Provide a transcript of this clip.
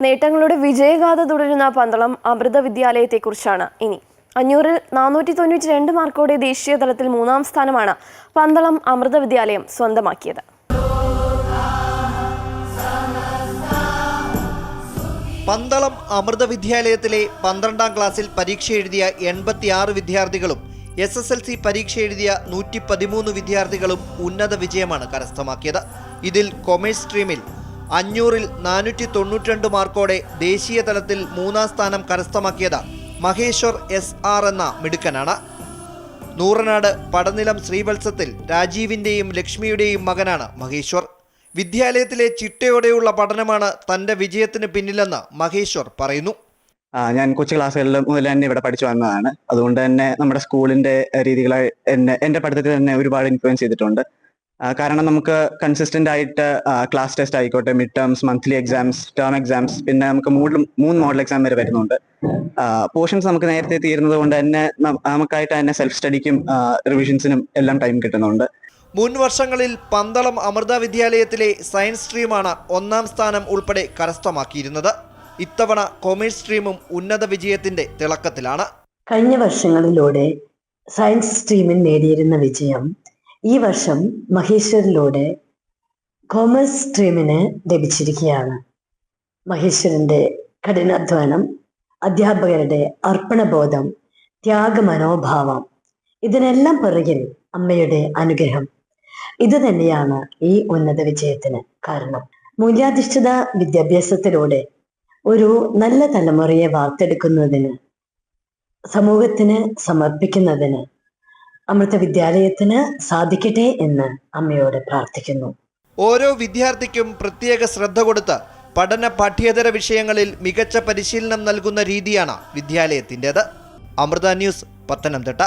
നേട്ടങ്ങളുടെ വിജയഗാഥ തുടരുന്ന പന്തളം അമൃത വിദ്യാലയത്തെക്കുറിച്ചാണ് ഇനി. 500-ൽ 492 മാർക്കോടെ ദേശീയ തലത്തിൽ 3-ാം സ്ഥാനമാണ് പന്തളം അമൃത വിദ്യാലയം സ്വന്തമാക്കിയത്. പന്തളം അമൃത വിദ്യാലയത്തിലെ 12-ാം ക്ലാസ്സിൽ പരീക്ഷ എഴുതിയ 86 വിദ്യാർത്ഥികളും SSLC പരീക്ഷ എഴുതിയ 113 വിദ്യാർത്ഥികളും ഉന്നത വിജയമാണ് കരസ്ഥമാക്കിയത്. ഇതിൽ കൊമേഴ്സ് സ്ട്രീമിൽ 500-ൽ 492 മാർക്കോടെ ദേശീയ തലത്തിൽ 3-ാം സ്ഥാനം കരസ്ഥമാക്കിയത് മഹേശ്വർ SR എന്ന മിടുക്കനാണ്. നൂറനാട് പടനിലം ശ്രീവത്സത്തിൽ രാജീവിൻ്റെയും ലക്ഷ്മിയുടെയും മകനാണ് മഹേശ്വർ. വിദ്യാലയത്തിലെ ചിട്ടയോടെയുള്ള പഠനമാണ് തൻ്റെ വിജയത്തിന് പിന്നിലെന്ന് മഹേശ്വർ പറയുന്നു. ഞാൻ കൊച്ചു ക്ലാസ്സുകളിൽ മുതൽ തന്നെ ഇവിടെ പഠിച്ചു വന്നതാണ്. അതുകൊണ്ട് തന്നെ നമ്മുടെ സ്കൂളിൻ്റെ രീതികളെ എൻ്റെ പഠിത്തത്തിൽ തന്നെ ഒരുപാട് ഇൻഫ്ലുവൻസ് ചെയ്തിട്ടുണ്ട്. കാരണം നമുക്ക് കൺസിസ്റ്റൻ്റ് ആയിട്ട് ക്ലാസ് ടെസ്റ്റ് ആയിക്കോട്ടെ, mid terms, monthly exams, term exams, പിന്നെ നമുക്ക് 3 മോഡൽ എക്സാം വരെ വരുന്നുണ്ട്. പോർഷൻസ് നമുക്ക് നേരത്തെ തീരുന്നത് കൊണ്ട് തന്നെ നമുക്കായിട്ട് തന്നെ സെൽഫ് സ്റ്റഡിക്കും റിവിഷൻസിനും എല്ലാം ടൈം കിട്ടുന്നുണ്ട്. മുൻ വർഷങ്ങളിൽ പന്തളം അമൃത വിദ്യാലയത്തിലെ സയൻസ് സ്ട്രീമാണ് 1-ാം സ്ഥാനം ഉൾപ്പെടെ കരസ്ഥമാക്കിയിരുന്നത്. ഇത്തവണ കൊമേഴ്സ് സ്ട്രീമും ഉന്നത വിജയത്തിന്റെ തിളക്കത്തിലാണ്. കഴിഞ്ഞ വർഷങ്ങളിലൂടെ സയൻസ് സ്ട്രീമിൽ നേടിയിരുന്ന വിജയം ഈ വർഷം മഹേശ്വരിലൂടെ കോമേഴ്സ് സ്ട്രീമിന് ലഭിച്ചിരിക്കുകയാണ്. മഹേശ്വരന്റെ കഠിനാധ്വാനം, അധ്യാപകരുടെ അർപ്പണബോധം, ത്യാഗമനോഭാവം, ഇതിനെല്ലാം പിറകിൽ അമ്മയുടെ അനുഗ്രഹം, ഇത് തന്നെയാണ് ഈ ഉന്നത വിജയത്തിന് കാരണം. മൂല്യാധിഷ്ഠിത വിദ്യാഭ്യാസത്തിലൂടെ ഒരു നല്ല തലമുറയെ വാർത്തെടുക്കുന്നതിന്, സമൂഹത്തിന് സമർപ്പിക്കുന്നതിന് അമൃത വിദ്യാലയത്തിന് സാധിക്കട്ടെ എന്ന് അമ്മയോട് പ്രാർത്ഥിക്കുന്നു. ഓരോ വിദ്യാർത്ഥിക്കും പ്രത്യേക ശ്രദ്ധ കൊടുത്ത് പഠന പാഠ്യേതര വിഷയങ്ങളിൽ മികച്ച പരിശീലനം നൽകുന്ന രീതിയാണ് വിദ്യാലയത്തിൻ്റെത്. അമൃത ന്യൂസ്, പത്തനംതിട്ട.